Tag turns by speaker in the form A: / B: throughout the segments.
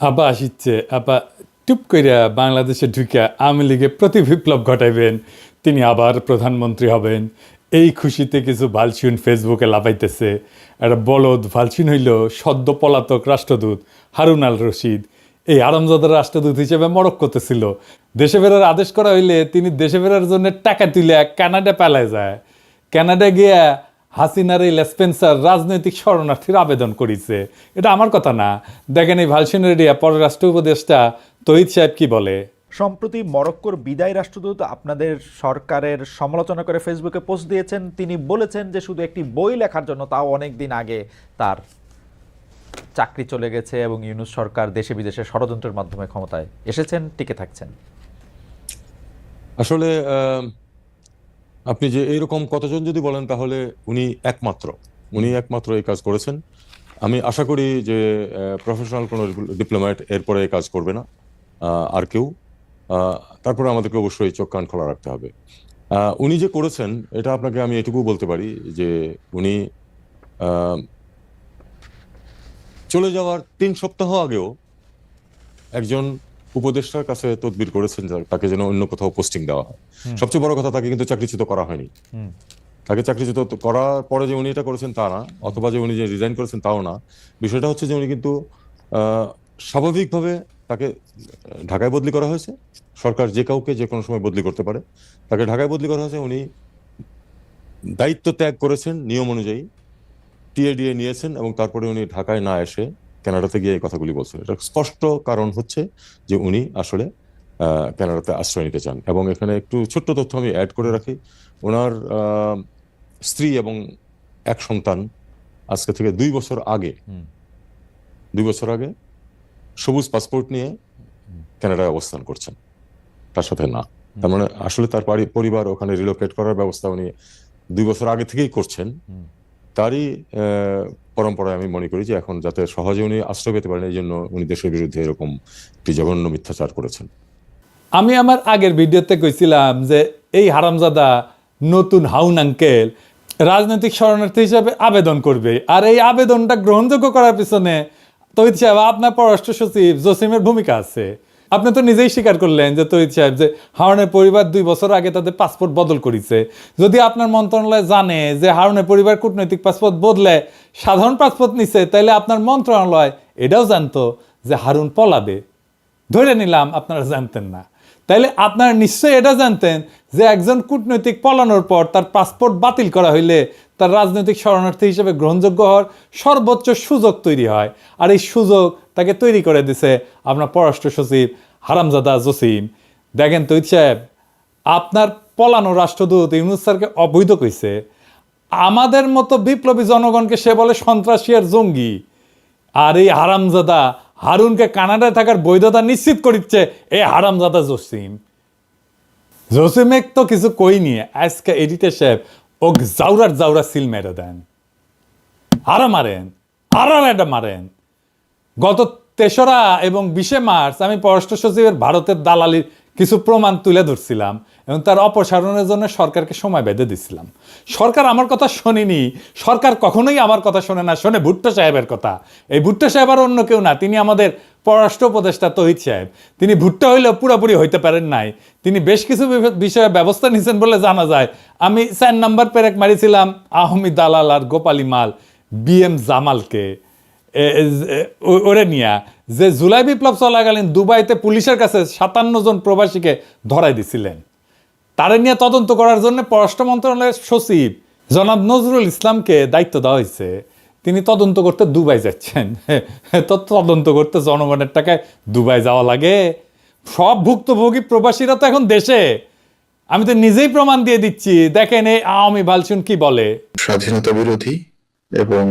A: আবা আসিচ্ছে আবা টুপ কইরা বাংলাদেশে ঢুকে আওয়ামী লীগে প্রতি বিপ্লব ঘটাইবেন, তিনি আবার প্রধানমন্ত্রী হবেন। এই খুশিতে কিছু ভালসিউন ফেসবুকে লাফাইতেছে। একটা বলদ ভালসিউন হইল সদ্য পলাতক রাষ্ট্রদূত হারুন আল রশিদ। এই আরামজাদার রাষ্ট্রদূত হিসেবে মরক্কোতে ছিল। দেশে ফেরার আদেশ করা হইলে তিনি দেশে ফেরার জন্য টাকা তুলে কানাডা পালায় যায়। কানাডা গিয়া হাসিনার এই লেসপেন্সার রাজনৈতিক শরণার্থীর আবেদন করেছে। এটা আমার কথা না, দেখেন এই ভালসিনেরিয়া পররাষ্ট্র উপদেষ্টা তহিদ সাহেব কি বলে।
B: সম্প্রতি মরক্কোর বিদায়ী রাষ্ট্রদূত আপনাদের সরকারের সমালোচনা করে ফেসবুকে পোস্ট দিয়েছেন। তিনি বলেছেন যে শুধু একটি বই লেখার জন্য, তাও অনেক দিন আগে, তার চাকরি চলে গেছে এবং ইউনূস সরকার দেশে বিদেশে ষড়যন্ত্রের মাধ্যমে ক্ষমতায় এসেছেন, টিকে থাকছেন।
C: আসলে আপনি যে এইরকম কতজন যদি বলেন তাহলে উনি একমাত্র এই কাজ করেছেন। আমি আশা করি যে প্রফেশনাল কোনো ডিপ্লোম্যাট এরপরে এই কাজ করবে না, আর কেউ। তারপরে আমাদেরকে অবশ্যই চোখ কান খোলা রাখতে হবে। উনি যে করেছেন এটা আপনাকে আমি এটুকু বলতে পারি যে উনি চলে যাওয়ার 3 সপ্তাহ আগেও একজন উপদেষ্টার কাছে তদবির করেছেন তাকে যেন অন্য কোথাও পোস্টিং দেওয়া হয়। সবচেয়ে বড় কথা, তাকে কিন্তু চাকরিচ্যুত করা হয়নি। তাকে চাকরিচ্যুত করার পরে যে উনি এটা করেছেন তা না, অথবা যে উনি যে রিজাইন করেছেন তাও না। বিষয়টা হচ্ছে যে উনি কিন্তু স্বাভাবিকভাবে তাকে ঢাকায় বদলি করা হয়েছে। সরকার যে কাউকে যে কোনো সময় বদলি করতে পারে, তাকে ঢাকায় বদলি করা হয়েছে। উনি দায়িত্ব ত্যাগ করেছেন নিয়ম অনুযায়ী, টিএডিএ নিয়েছেন এবং তারপরে উনি ঢাকায় না এসে কানাডাতে গিয়ে এই কথাগুলি বলছেন। এটা স্পষ্ট কারণ হচ্ছে যে উনি আসলে কানাডাতে আশ্রয় নিতে চান। এবং এখানে একটু ছোট্ট তথ্য আমি অ্যাড করে রাখি। ওনার স্ত্রী এবং এক সন্তান আজকে থেকে 2 বছর আগে সবুজ পাসপোর্ট নিয়ে কানাডায় অবস্থান করছেন, তার সাথে না। তার মানে আসলে তার পরিবার ওখানে রিলোকেট করার ব্যবস্থা উনি 2 বছর আগে থেকেই করছেন। তারই পরম্পরায় আমি মনে করি যে এখন যাতে সহজে উনি আশ্রয় পেতে পারেন, এই জন্য উনি দেশের বিরুদ্ধে এরকম একটি জঘন্য মিথ্যাচার করেছেন।
A: আমি আমার আগের ভিডিওতে কইছিলাম যে এই হারামজাদা নতুন হাউন আঙ্কেল রাজনৈতিক শরণার্থী হিসাবে আবেদন করবে, আর এই আবেদনটা গ্রহণযোগ্য করার পিছনে তহিদ সাহেব আপনার পররাষ্ট্র সচিব জসিমের ভূমিকা আছে। আপনি তো নিজেই স্বীকার করলেন যে তহিদ সাহেব যে হারুনের পরিবার 2 বছর আগে তাদের পাসপোর্ট বদল করেছে। যদি আপনার মন্ত্রণালয় জানে যে হারুনের পরিবার কূটনৈতিক পাসপোর্ট বদলে সাধারণ পাসপোর্ট নিছে, তাইলে আপনার মন্ত্রণালয় এটাও জানতো যে হারুন পলাবে। ধরে নিলাম আপনারা জানতেন না, তাইলে আপনারা নিশ্চয়ই এটা জানতেন যে একজন কূটনৈতিক পলানোর পর তার পাসপোর্ট বাতিল করা হইলে তার রাজনৈতিক শরণার্থী হিসেবে গ্রহণযোগ্য হওয়ার সর্বোচ্চ সুযোগ তৈরি হয়। আর এই সুযোগ তাকে তৈরি করে দিছে আপনার পররাষ্ট্র সচিব হারামজাদা জসিম। দেখেন তহিদ সাহেব, আপনার পলানো রাষ্ট্রদূত ইউনূস স্যারকে অবৈধ কইছে। আমাদের মতো বিপ্লবী জনগণকে সে বলে সন্ত্রাসী আর জঙ্গি। আর এই হারামজাদা হারুনকে কানাডায় থাকার বৈধতা নিশ্চিত করিচ্ছে এই হারামজাদা জসিমেক তো কিছু কই নিয়ে আজকে এডিটর সাহেব ও জাউরা সিল মেরে দেন, আরা মারেন, এটা মারেন। গত 3রা এবং 20 মার্চ আমি পররাষ্ট্র সচিবের ভারতের দালালির কিছু প্রমাণ তুলে ধরছিলাম এবং তার অপসারণের জন্য সরকারকে সময় বেঁধে দিচ্ছিলাম। সরকার আমার কথা শোনেনি। সরকার কখনোই আমার কথা শোনে না, শোনে ভুট্টো সাহেবের কথা। এই ভুট্টো সাহেব আর অন্য কেউ না, তিনি আমাদের পররাষ্ট্র উপদেষ্টা তহিদ সাহেব। তিনি ভুট্টো হইলেও পুরোপুরি হইতে পারেন নাই। তিনি বেশ কিছু বিষয়ে ব্যবস্থা নিয়েছেন বলে জানা যায়। আমি 4 নাম্বার পেরেক মারিছিলাম আহমি দালাল আর গোপালী মাল BM জামালকে ওরে নিয়া, যে জুলাই বিপ্লব চলাকালীন দুবাইতে পুলিশের কাছে 57 জন প্রবাসীকে ধরাই দিছিলেন। তারে নিয়ে তদন্ত করার জন্য পররাষ্ট্র মন্ত্রণালয়ের সচিব জনাব নজরুল ইসলামকে দায়িত্ব দেওয়া হয়েছে। তিনি তদন্ত করতে দুবাই যাচ্ছেন। তো তদন্ত করতে জনগণের টাকায় দুবাই যাওয়া লাগে? সব ভুক্তভোগী প্রবাসীরা তো এখন দেশে। আমি তো নিজেই প্রমাণ দিয়ে দিচ্ছি। দেখেন এই আওয়ামী ভালসুন কি বলে।
D: স্বাধীনতা বিরোধী এবং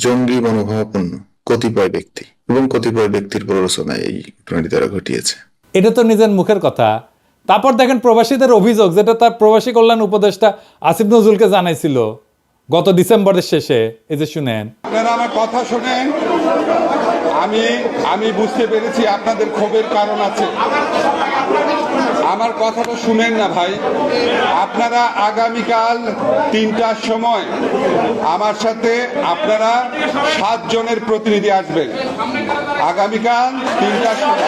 D: জঙ্গি মনোভাবাপন্ন কতিপয় ব্যক্তি এবং কতিপয় ব্যক্তির প্ররোচনায় এই ঘটনাটি তারা ঘটিয়েছে।
A: এটা তো নিজের মুখের কথা। তারপর দেখেন প্রবাসীদের অভিযোগ, যেটা তার প্রবাসী কল্যাণ উপদেষ্টা আসিফ নজরুলকে জানাইছিল গত ডিসেম্বরের শেষে। এই যে শুনেন।
E: আপনারা আমার কথা শুনেন, আমি বুঝতে পেরেছি আপনাদের ক্ষোভের কারণ আছে। আমার কথাটা শুনেন না ভাই। আপনারা আগামীকাল 3টার সময় আমার সাথে আপনারা 7 জনের প্রতিনিধি আসবেন। আগামীকাল 3টার সময়,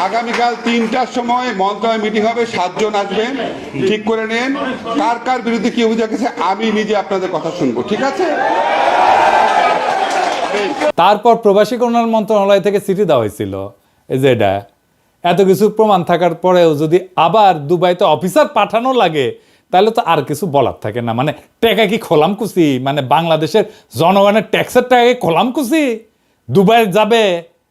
E: আগামীকাল 3টার সময় মন্ত্রণালয় মিটিং হবে, 7 জন আসবেন। ঠিক করে নেন কার কার বিরুদ্ধে কি অভিযোগ আছে, আমি নিজে আপনাদের কথা শুনবো, ঠিক আছে?
A: তারপর প্রবাসী কল্যাণ মন্ত্রণালয় থেকে চিঠি দেওয়া হয়েছিল, এই যে এটা এত কিছু প্রমাণ থাকার পরেও যদি আবার দুবাইতে অফিসার পাঠানো লাগে তাহলে তো আর কিছু বলার থাকে না। মানে টাকা কি খোলাম কুচি, মানে বাংলাদেশের জনগণের ট্যাক্সের টাকা কি খোলাম কুচি? দুবাই যাবে,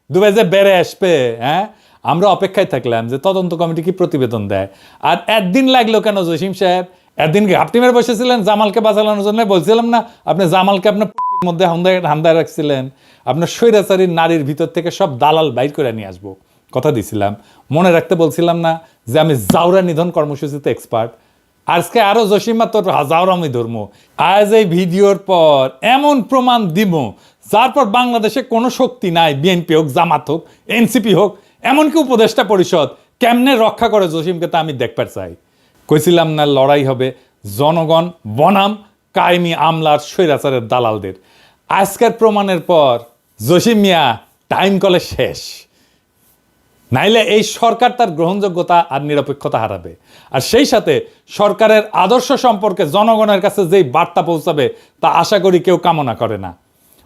A: দুবাই যে বেড়ে আসবে। হ্যাঁ, আমরা অপেক্ষায় থাকলাম যে তদন্ত কমিটি কি প্রতিবেদন দেয়। আর একদিন লাগলো কেন জসিম সাহেব? একদিন ঘাপটি মেরে বসেছিলেন জামালকে বাঁচানোর জন্য। বলছিলাম না আপনি জামালকে আপনার মধ্যে হান্দায় রাখছিলেন, আপনার স্বৈরাচারী নারীর ভিতর থেকে সব দালাল বাইর করে নিয়ে আসবো, কথা দিছিলাম। মনে রাখতে বলছিলাম না যে আমি জাউরা নিধন কর্মসূচিতে এক্সপার্ট। আজকে আরো জসিমা তোর জাউরামি ধর্ম। আজ এই ভিডিওর পর এমন প্রমাণ দিব যার পর বাংলাদেশে কোনো শক্তি নাই, বিএনপি হোক, জামাত হোক, এনসিপি হোক, এমনকি উপদেষ্টা পরিষদ কেমনে রক্ষা করে জসিমকে তা আমি দেখবার চাই। কইছিলাম না লড়াই হবে জনগণ বনাম কায়েমি আমলার স্বৈরাচারের দালালদের। আজকের প্রমাণের পর জসিম মিয়া টাইম কলে শেষ, নাইলে এই সরকার তার গ্রহণযোগ্যতা আর নিরপেক্ষতা হারাবে। আর সেই সাথে সরকারের আদর্শ সম্পর্কে জনগণের কাছে যেই বার্তা পৌঁছাবে তা আশা করি কেউ কামনা করে না।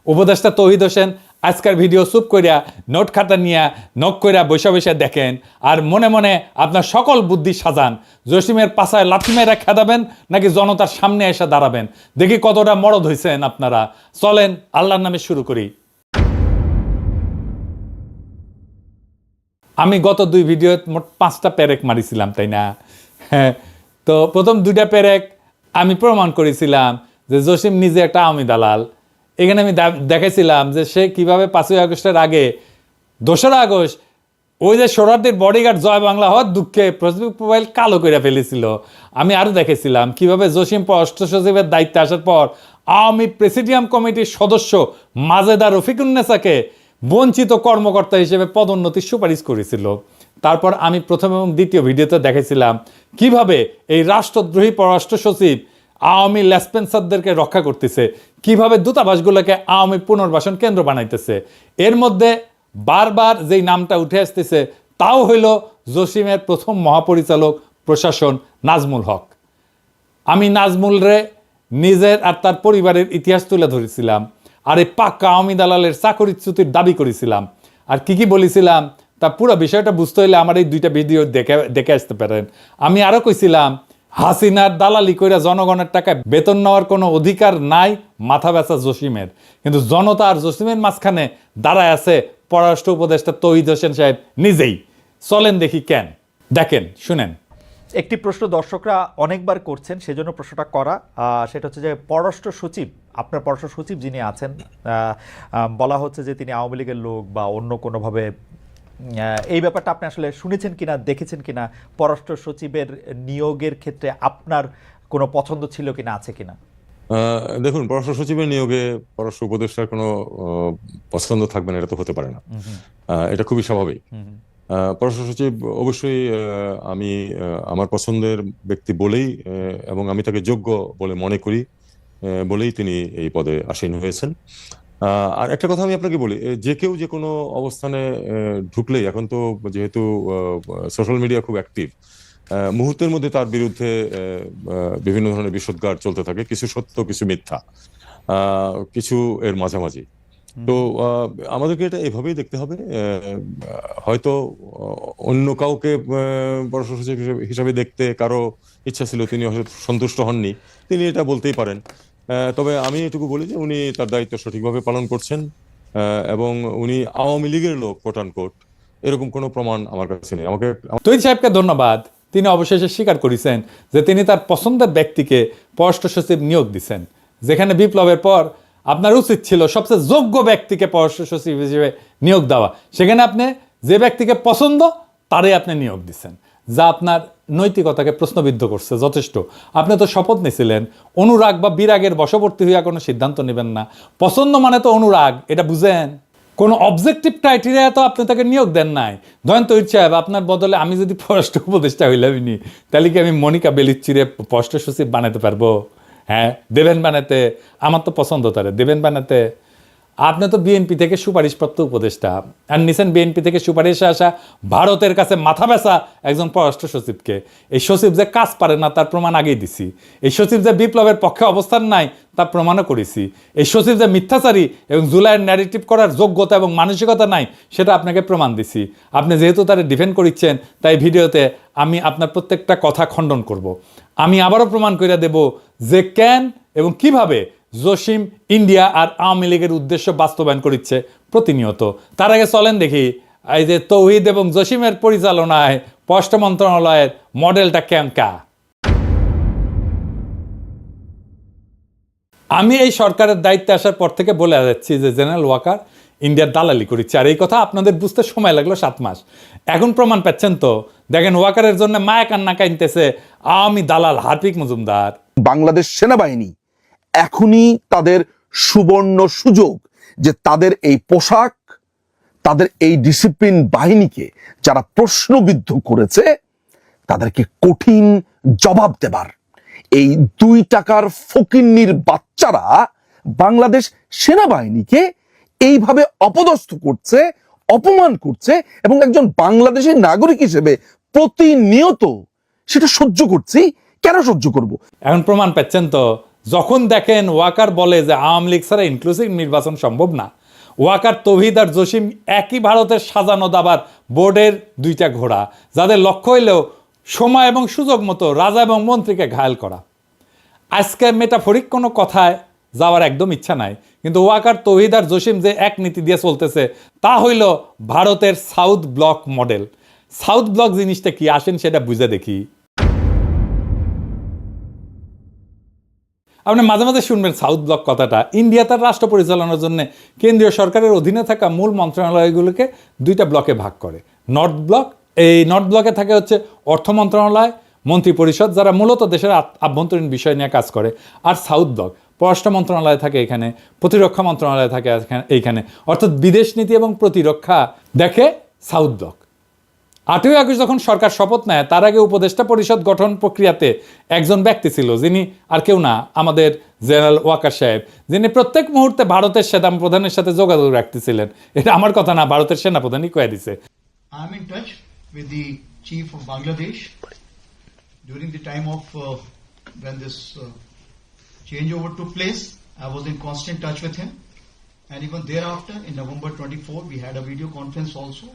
A: উপদেষ্টা তৌহিদ হোসেন আজকের ভিডিও চুপ করিয়া নোট খাতা নিয়া নখ কইরা বৈশা বৈশা দেখেন আর মনে মনে আপনার সকল বুদ্ধি সাজান। জসিমের পাশায় লাথি মেরা খেদাবেন নাকি জনতার সামনে এসে দাঁড়াবেন, দেখি কতটা মরদ হয়েছেন আপনারা। চলেন আল্লাহর নামে শুরু করি। আমি গত 2 ভিডিও মোট 5টা পেরেক মারিছিলাম, তাই না? হ্যাঁ, তো প্রথম 2টা পেরেক আমি প্রমাণ করেছিলাম যে জসিম নিজে একটা আওয়ামী দালাল। এখানে আমি দেখেছিলাম যে সে কিভাবে 5ই আগস্টের আগে 2রা আগস্ট ওই যে শরণার্থীর বডিগার্ড জয় বাংলা হওয়ার দুঃখে ফেসবুক প্রোফাইল কালো করে ফেলেছিল। আমি আরও দেখেছিলাম কিভাবে জসিম পররাষ্ট্র সচিবের দায়িত্বে আসার পর আওয়ামী প্রেসিডিয়াম কমিটির সদস্য মাজেদা রফিকুন্নেসাকে বঞ্চিত কর্মকর্তা হিসেবে পদোন্নতির সুপারিশ করেছিল। তারপর আমি প্রথম এবং দ্বিতীয় ভিডিওতে দেখেছিলাম কিভাবে এই রাষ্ট্রদ্রোহী পররাষ্ট্র সচিব আওয়ামী লেসপেন্সারদেরকে রক্ষা করতেছে, কিভাবে দূতাবাসগুলোকে আওয়ামী পুনর্বাসন কেন্দ্র বানাইতেছে। এর মধ্যে বারবার যেই নামটা উঠে আসতেছে তাও হইল জসিমের প্রথম মহাপরিচালক প্রশাসন নাজমুল হক। আমি নাজমুল রে নিজের আর তার পরিবারের ইতিহাস তুলে ধরেছিলাম, আর এই পাক্কা আওয়ামী দালালের চাকরিচ্যুতির দাবি করেছিলাম। আর কি কি বলেছিলাম তা পুরো বিষয়টা বুঝতে হইলে আমার এই 2টা ভিডিও দেখে আসতে পারেন। আমি আরও কইছিলাম হাসিনার দালালি কইরা জনগণের টাকায় বেতন নেওয়ার কোনো অধিকার নাই মাথা ব্যথা জসিমের, কিন্তু জনতা আর জসিমের মাঝখানে দাঁড়ায় আছে পররাষ্ট্র উপদেষ্টা তৌহিদ হোসেন সাহেব নিজেই। চলেন দেখি কেন, দেখেন শুনেন।
B: একটি প্রশ্ন দর্শকরা অনেকবার করছেন, সেজন্য প্রশ্নটা করা। সেটা হচ্ছে যে পররাষ্ট্র সচিব, আপনার পররাষ্ট্র সচিব যিনি আছেন, বলা হচ্ছে যে তিনি আওয়ামী লীগের লোক বা অন্য কোনোভাবে, এই ব্যাপারটা আপনি আসলে শুনেছেন কিনা, দেখেছেন কিনা? পররাষ্ট্র সচিবের নিয়োগের ক্ষেত্রে আপনার কোনো পছন্দ ছিল কিনা, আছে কিনা?
C: দেখুন, পররাষ্ট্র সচিবের নিয়োগে পররাষ্ট্র উপদেষ্টার কোনো পছন্দ থাকবে না, এটা তো হতে পারে না। এটা খুবই স্বাভাবিক। পররাষ্ট্র সচিব অবশ্যই আমি আমার পছন্দের ব্যক্তি বলেই এবং আমি তাকে যোগ্য বলে মনে করি বলেই তিনি এই পদে আসীন হয়েছেন। আর একটা কথা আমি আপনাকে বলি, যে কেউ যে কোনো অবস্থানে ঢুকলেই, এখন তো যেহেতু সোশ্যাল মিডিয়া খুব অ্যাক্টিভ, মুহূর্তের মধ্যে তার বিরুদ্ধে বিভিন্ন ধরনের বিষোদ্গার চলতে থাকে, কিছু সত্য কিছু মিথ্যা, কিছু এর মাঝামাঝি। তো আমাদেরকে এটা এভাবেই দেখতে হবে। হয়তো অন্য কাউকে পররাষ্ট্র সচিব হিসাবে দেখতে কারো ইচ্ছা ছিল, তিনি হয়তো সন্তুষ্ট হননি, তিনি এটা বলতেই পারেন। তবে আমি এটুকু বলি যে উনি তার দায়িত্ব সঠিকভাবে পালন করছেন এবং উনি আওয়ামী লীগের লোক কোট আন কোট, এরকম কোনো প্রমাণ আমার কাছে নেই। আমাকে
A: তৌহিদ সাহেবকে ধন্যবাদ, তিনি অবশেষে স্বীকার করেছেন যে তিনি তার পছন্দের ব্যক্তিকে পররাষ্ট্র সচিব নিয়োগ দিচ্ছেন, যেখানে বিপ্লবের পর আপনার উচিত ছিল সবচেয়ে যোগ্য ব্যক্তিকে পররাষ্ট্র সচিব হিসেবে নিয়োগ দেওয়া। সেখানে আপনি যে ব্যক্তিকে পছন্দ তারই আপনি নিয়োগ দিচ্ছেন, যা আপনার নৈতিকতাকে প্রশ্নবিদ্ধ করছে যথেষ্ট। আপনি তো শপথ নিয়েছিলেন অনুরাগ বা বিরাগের বশবর্তী হইয়া কোনো সিদ্ধান্ত নেবেন না। পছন্দ মানে তো অনুরাগ, এটা বুঝেন। কোনো অবজেক্টিভ ক্রাইটেরিয়া তো আপনি তাকে নিয়োগ দেন নাই। ধরেন তৈরি সাহেব, আপনার বদলে আমি যদি পররাষ্ট্র উপদেষ্টা হইলামই, তাহলে কি আমি মনিকা বেলিচ্চিরে পররাষ্ট্র সচিব বানাতে পারবো? হ্যাঁ, দেবেন বানাতে, আমার তো পছন্দ তারে, দেবেন বানাতে। আপনি তো বিএনপি থেকে সুপারিশপ্রাপ্ত উপদেষ্টা, আর নিছেন বিএনপি থেকে সুপারিশে আসা ভারতের কাছে মাথা ব্যথা একজন পররাষ্ট্র সচিবকে। এই সচিব যে কাজ পারে না তার প্রমাণ আগেই দিছি। এই সচিব যে বিপ্লবের পক্ষে অবস্থান নাই তার প্রমাণও করেছি। এই সচিব যে মিথ্যাচারী এবং জুলাইয়ের ন্যারেটিভ করার যোগ্যতা এবং মানসিকতা নাই সেটা আপনাকে প্রমাণ দিছি। আপনি যেহেতু তারা ডিফেন্ড করিচ্ছেন, তাই ভিডিওতে আমি আপনার প্রত্যেকটা কথা খণ্ডন করব। আমি আবারও প্রমাণ করে দেব যে কেন এবং কিভাবে জসিম ইন্ডিয়া আর আওয়ামী লীগের উদ্দেশ্য বাস্তবায়ন করছে প্রতিনিয়ত। তার আগে চলেন দেখি এই যে তৌহিদ এবং জসিমের পরিচালনায় পররাষ্ট্র মন্ত্রণালয়ের মডেলটা কেমকা। আমি এই সরকারের দায়িত্বে আসার পর থেকে বলে যাচ্ছি যে জেনারেল ওয়াকার ইন্ডিয়ার দালালি করেছে, আর এই কথা আপনাদের বুঝতে সময় লাগলো 7 মাস। এখন প্রমাণ পাচ্ছেন তো, দেখেন ওয়াকারের জন্য মায়া কান্না কাইনতেছে আওয়ামী দালাল হার্পিক মজুমদার।
F: বাংলাদেশ সেনাবাহিনী এখনই তাদের সুবর্ণ সুযোগ যে তাদের এই পোশাক, তাদের এই ডিসিপ্লিন বাহিনীকে যারা প্রশ্নবিদ্ধ করেছে তাদেরকে কঠিন জবাব দেবার। এই 2 টাকার ফকিন্নির বাচ্চারা বাংলাদেশ সেনাবাহিনীকে এইভাবে অপদস্থ করছে, অপমান করছে, এবং একজন বাংলাদেশের নাগরিক হিসেবে প্রতিনিয়ত সেটা সহ্য করছি। কেন সহ্য করব?
A: এখন প্রমাণ পাচ্ছেন তো, যখন দেখেন ওয়াকার বলে যে আওয়ামী লীগ ছাড়া ইনক্লুসিভ নির্বাচন সম্ভব না, ওয়াকার, তৌহিদ আর জসিম একই ভারতের সাজানো দাবার বোর্ডের 2টা ঘোড়া, যাদের লক্ষ্য হইলেও সময় এবং সুযোগ মতো রাজা এবং মন্ত্রীকে ঘায়েল করা। আজকে মেটাফরিক কোনো কথায় যাওয়ার একদম ইচ্ছা নাই, কিন্তু ওয়াকার, তৌহিদ আর জসিম যে এক নীতি দিয়ে চলতেছে তা হইল ভারতের south block model. South block জিনিসটা কি আসেন সেটা বুঝে দেখি। আপনি মাঝে মাঝে শুনবেন সাউথ ব্লক কথাটা। ইন্ডিয়া তার রাষ্ট্র পরিচালনার জন্য কেন্দ্রীয় সরকারের অধীনে থাকা মূল মন্ত্রণালয়গুলোকে 2টা ব্লকে ভাগ করে। নর্থ ব্লক, এই নর্থ ব্লকে থাকে হচ্ছে অর্থ মন্ত্রণালয়, মন্ত্রী পরিষদ, যারা মূলত দেশের আভ্যন্তরীণ বিষয় নিয়ে কাজ করে। আর সাউথ ব্লক, পররাষ্ট্র মন্ত্রণালয় থাকে এখানে, প্রতিরক্ষা মন্ত্রণালয় থাকে এইখানে, অর্থাৎ বিদেশ নীতি এবং প্রতিরক্ষা দেখে সাউথ ব্লক। 8ই আগস্ট যখন সরকার শপথ নেয় তার আগে উপদেষ্টা পরিষদ গঠন প্রক্রিয়াতে একজন ব্যক্তি ছিল, যিনি আর কেউ না, আমাদের জেনারেল ওয়াকার সাহেব, যিনি প্রত্যেক মুহূর্তে ভারতের সেনাপ্রধানের সাথে যোগাযোগ রাখতেছিলেন। এটা আমার কথা না, ভারতের সেনাপ্রধানই কয়ে দিছে।
G: I am in touch with the chief of Bangladesh during the time of when this changeover took place. I was in constant touch with him, and even thereafter in November 24 we had a video conference also.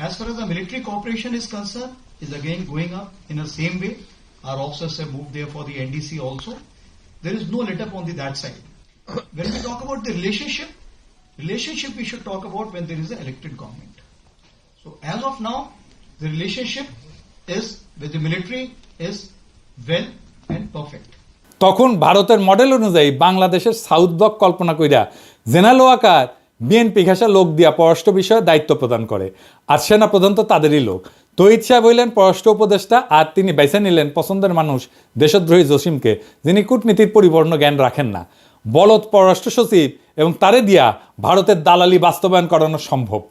G: As far as the military cooperation is concerned, is again going up in the same way. Our officers have moved there for the NDC also. There is no let up on that side. When we talk about the relationship we should talk about when there is an elected government. So as of now, the relationship is with the military is well and perfect.
A: তখন ভারতের model অনুযায়ী বাংলাদেশের south block কল্পনা কইরা general Waker BNP ঘেঁষা লোক দিয়া পররাষ্ট্র বিষয়ে দায়িত্ব প্রদান করে, আর সেনাপ্রধান তো তাদেরই লোক। তৌহিদ সাহেব হইলেন পররাষ্ট্র উপদেষ্টা, আর তিনি বেছে নিলেন পছন্দের মানুষ দেশদ্রোহী জসিমকে, যিনি কূটনীতির পরিপূর্ণ জ্ঞান রাখেন না। বলদ পররাষ্ট্র সচিব এবং তারে দিয়া ভারতের দালালি বাস্তবায়ন করানো সম্ভব।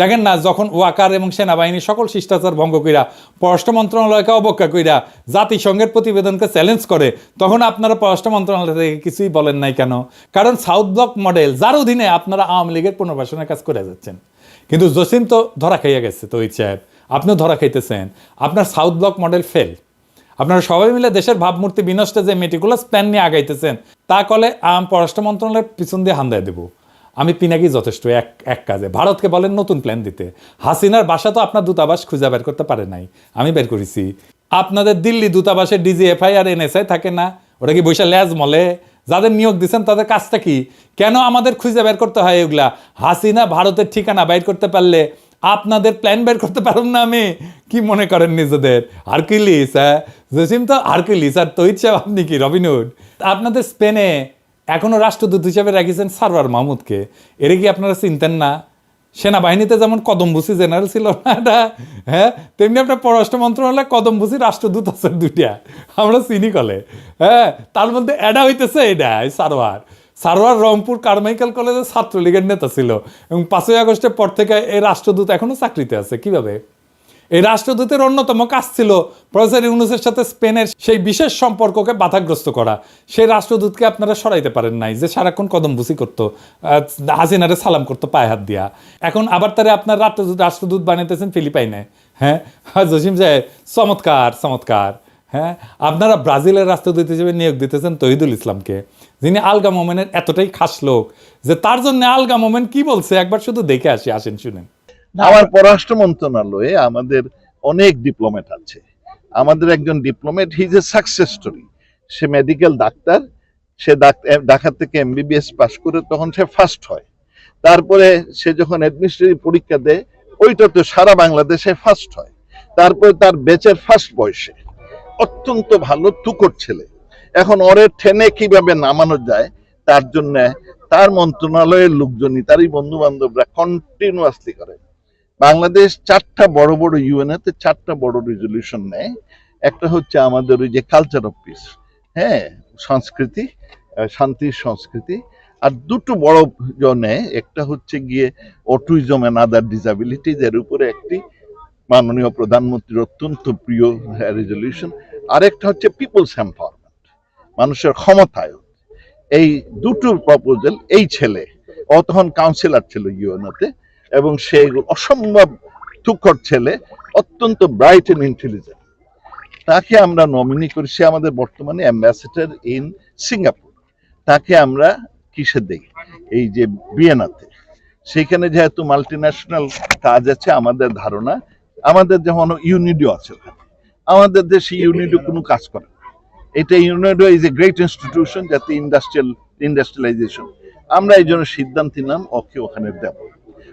A: দেখেন না, যখন ওয়াকার এবং সেনাবাহিনী সকল শিষ্টাচার ভঙ্গ কইরা পররাষ্ট্র মন্ত্রণালয়কে অবজ্ঞা কইরা জাতিসংঘের প্রতিবেদনকে চ্যালেঞ্জ করে, তখন আপনারা পররাষ্ট্র মন্ত্রণালয় থেকে কিছুই বলেন নাই কেন? কারণ সাউথ ব্লক মডেল, যার অধীনে আপনারা আওয়ামী লীগের পুনর্বাসনের কাজ করে যাচ্ছেন। কিন্তু জসিম তো ধরা খাইয়া গেছে, তৌহিদ সাহেব আপনিও ধরা খাইতেছেন। আপনার সাউথ ব্লক মডেল ফেল। আপনারা সবাই মিলে দেশের ভাবমূর্তি বিনষ্টে যে মেটিকুলাস প্ল্যান নিয়ে আগাইতেছেন, তা কলে পররাষ্ট্র মন্ত্রণালয়ের পিছন দিয়ে হান্দায় দেবো। আমি পিনাকি যথেষ্ট এক কাজে। ভারতকে বলেন নতুন প্ল্যান দিতে। হাসিনার বাসা তো আপনার দূতাবাস খুঁজে বের করতে পারে নাই, আমি বের করেছি। আপনাদের দিল্লি দূতাবাসে ডিজিএফআই আর এনএসআই থাকে না, ওটা কি বৈশা ল্যাজ মলে? যাদের নিয়োগ দিচ্ছেন তাদের কাজটা কি? কেন আমাদের খুঁজে বের করতে হয় এগুলা? হাসিনা ভারতের ঠিকানা বাইর করতে পারলে আপনাদের প্ল্যান বের করতে পারুন না? আমি কি মনে করেন নিজেদের হারকিউলিস? হ্যাঁ, জসিম তো হারকিউলিস, আর তৌহিদ সাহেব আপনি কি রবিনহুড? আপনাদের স্পেনে এখনো রাষ্ট্রদূত হিসেবে রাখিয়েছেন সারওয়ার মাহমুদকে। এর কি আপনারা চিনতেন না? সেনাবাহিনীতে যেমন কদমবুসি জেনারেল ছিল না এটা, হ্যাঁ, তেমনি আপনার পররাষ্ট্র মন্ত্রণালয়ে কদমবুসি রাষ্ট্রদূত আছে 2টা, আমরা চিনি কলে। হ্যাঁ, তার মধ্যে এডা হইতেছে এটা সারওয়ার। সারোয়ার রংপুর কারমাইকেল কলেজের ছাত্রলীগের নেতা ছিল এবং 5ই আগস্টের পর থেকে এই রাষ্ট্রদূত এখনো চাকরিতে আছে। কিভাবে? এই রাষ্ট্রদূতের অন্যতম কাজ ছিল প্রফেসর ইউনূসের সাথে স্পেনের সেই বিশেষ সম্পর্ককে বাধাগ্রস্ত করা। সেই রাষ্ট্রদূতকে আপনারা সরাইতে পারেন নাই, যে সারাক্ষণ কদমবুসি করতো, হাসিনারে সালাম করতো পায়ে হাত দিয়া। এখন আবার তারা আপনার রাষ্ট্রদূত বানাইতেছেন ফিলিপাইনে। হ্যাঁ, জসিম সাহেব, চমৎকার চমৎকার। হ্যাঁ, আপনারা ব্রাজিলের রাষ্ট্রদূত হিসেবে নিয়োগ দিতেছেন তহিদুল ইসলামকে, যিনি আলগা মোমেনের এতটাই খাস লোক যে তার জন্য আলগা মোমেন কি বলছে একবার শুধু দেখে আসি, আসেন শুনেন।
H: আমার পররাষ্ট্র মন্ত্রণালয়ে আমাদের অনেক ডিপ্লোমেট আছে। আমাদের একজন diplomat, he is a success story. সে মেডিকেল ডাক্তার, সে ঢাকা থেকে MBBS পাশ করে তখন সে ফার্স্ট হয়। তারপরে সে যখন অ্যাডমিনিস্ট্রেটিভ পরীক্ষা দেয় ওইটাতে সারা বাংলাদেশে ফার্স্ট হয়। তারপরে তার ব্যাচের ফার্স্ট বয়সে, অত্যন্ত ভালো তুকর ছেলে। এখন ওরে ঠেনে কিভাবে নামানো যায় তার জন্য তার মন্ত্রণালয়ের লোকজনই, তারই বন্ধু বান্ধবরা কন্টিনিউয়াসলি করে। বাংলাদেশ 4টা বড় বড় ইউএনএতে 4টা বড় রেজলিউশন নেয়। একটা হচ্ছে আমাদের ওই যে কালচার অফ পিস, হ্যাঁ, সংস্কৃতি, শান্তির সংস্কৃতি। আর দুটো বড় জনে, একটা হচ্ছে গিয়ে অটিজম এন্ড আদার ডিসাবিলিটিজ, এর উপরে একটি মাননীয় প্রধানমন্ত্রীর অত্যন্ত প্রিয় রেজলিউশন। আরেকটা হচ্ছে পিপলস এম্পাওয়ারমেন্ট, মানুষের ক্ষমতায়ন। এই দুটো প্রপোজাল, এই ছেলে, ও তখন কাউন্সিলর ছিল ইউএনওতে, এবং সে অসম্ভব তুখর ছেলে, অত্যন্ত ব্রাইট এন্ড ইন্টেলিজেন্ট। তাকে আমরা নমিনি করি। সে আমাদের বর্তমানে অ্যাম্বাসেডর ইন সিঙ্গাপুর। তাকে আমরা কিসে দেই, এই যে ভিয়েনাতে। সেখানে যেহেতু মাল্টিন্যাশনাল কাজ আছে, আমাদের ধারণা, আমাদের যেমন ইউনিডিও আছে ওখানে, আমাদের দেশে ইউনিডিও কোনো কাজ করে না। এটা UNIDO is a great institution, যাতে ইন্ডাস্ট্রিয়ালাইজেশন। আমরা এই জন্য সিদ্ধান্ত নিলাম ওকে ওখানে দেব,